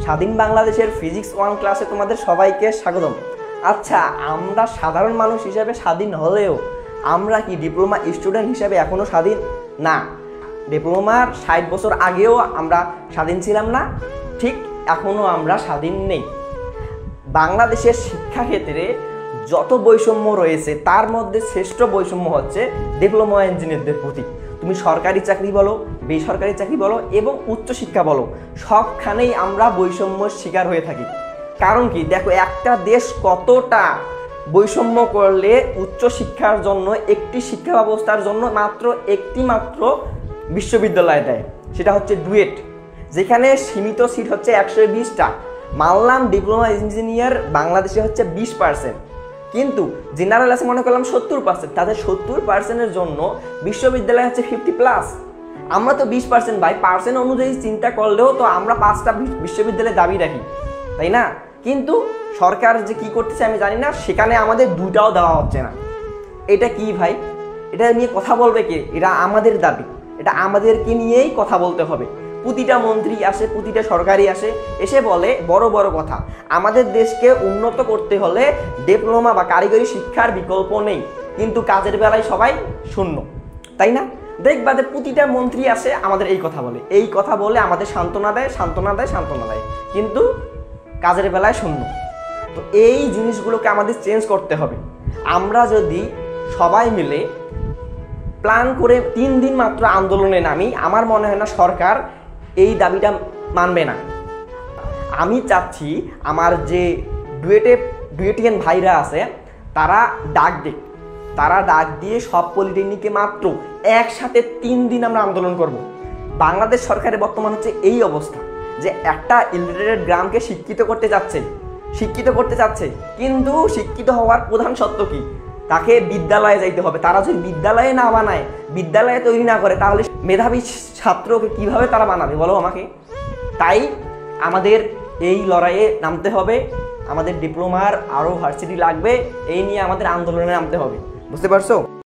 স্বাধীন বাংলাদেশের ফিজিক্স 1 ক্লাসে তোমাদের সবাইকে স্বাগতম। আচ্ছা, আমরা সাধারণ মানুষ হিসেবে স্বাধীন হলেও আমরা কি ডিপ্লোমা স্টুডেন্ট হিসেবে এখনও স্বাধীন না? ডিপ্লোমার 60 বছর আগেও আমরা স্বাধীন ছিলাম না, ঠিক এখনও আমরা স্বাধীন নেই। বাংলাদেশের শিক্ষাক্ষেত্রে যত বৈষম্য রয়েছে তার মধ্যে শ্রেষ্ঠ বৈষম্য হচ্ছে ডিপ্লোমা ইঞ্জিনিয়ারদের প্রতি। তুমি সরকারি চাকরি বলো, বেসরকারি চাকরি বলো এবং উচ্চশিক্ষা বলো, সবখানেই আমরা বৈষম্যর শিকার হয়ে থাকি। কারণ কি, দেখো একটা দেশ কতটা বৈষম্য করলে উচ্চশিক্ষার জন্য একটি শিক্ষা ব্যবস্থার জন্য একটি মাত্র বিশ্ববিদ্যালয় দেয়, সেটা হচ্ছে ডুয়েট, যেখানে সীমিত সিট হচ্ছে 120টা। মানলাম ডিপ্লোমা ইঞ্জিনিয়ার বাংলাদেশে হচ্ছে 20%, কিন্তু জেনারেল আছে মনে করলাম 70%। তাদের 70%-এর জন্য বিশ্ববিদ্যালয় হচ্ছে 50+। আমরা তো 20% ভাই, পার্সেন্ট অনুযায়ী চিন্তা করলেও তো আমরা 5টা বিশ্ববিদ্যালয়ে দাবি রাখি, তাই না? কিন্তু সরকার যে কি করতেছে আমি জানি না, সেখানে আমাদের 2টাও দেওয়া হচ্ছে না। এটা কি ভাই? এটা নিয়ে কথা বলবে কে? এটা আমাদের দাবি, এটা আমাদেরকে নিয়েই কথা বলতে হবে। প্রতিটা মন্ত্রী আসে, প্রতিটা সরকারি আসে, এসে বলে বড় বড় কথা। আমাদের দেশকে উন্নত করতে হলে ডিপ্লোমা বা কারিগরি শিক্ষার বিকল্প নেই, কিন্তু কাজের বেলায় সবাই শূন্য, তাই না? দেখবা যে প্রতিটা মন্ত্রী আসে আমাদের এই কথা বলে আমাদের সান্ত্বনা দেয়, কিন্তু কাজের বেলায় শূন্য। তো এই জিনিসগুলোকে আমাদের চেঞ্জ করতে হবে। আমরা যদি সবাই মিলে প্ল্যান করে 3 দিন মাত্র আন্দোলনে নামি, আমার মনে হয় না সরকার এই দাবিটা মানবে না। আমি চাচ্ছি আমার যে ডুয়েটিয়ান ভাইরা আছে তারা ডাক দিয়ে সব পলিটেকনিকে মাত্র একসাথে 3 দিন আমরা আন্দোলন করব। বাংলাদেশ সরকারের বর্তমান হচ্ছে এই অবস্থা যে একটা ইলিটারেট গ্রামকে শিক্ষিত করতে চাচ্ছে, কিন্তু শিক্ষিত হওয়ার প্রধান শর্ত কি? তাকে বিদ্যালয়ে যাইতে হবে। তারা যদি বিদ্যালয়ে না বানায়, বিদ্যালয়ে তৈরি না করে, তাহলে মেধাবী ছাত্রকে কিভাবে তারা বানাবে বলো আমাকে? তাই আমাদের এই লড়াইয়ে নামতে হবে। আমাদের ডিপ্লোমার আরও ভার্সিটি লাগবে, এই নিয়ে আমাদের আন্দোলনে নামতে হবে। বুঝতে পারছো?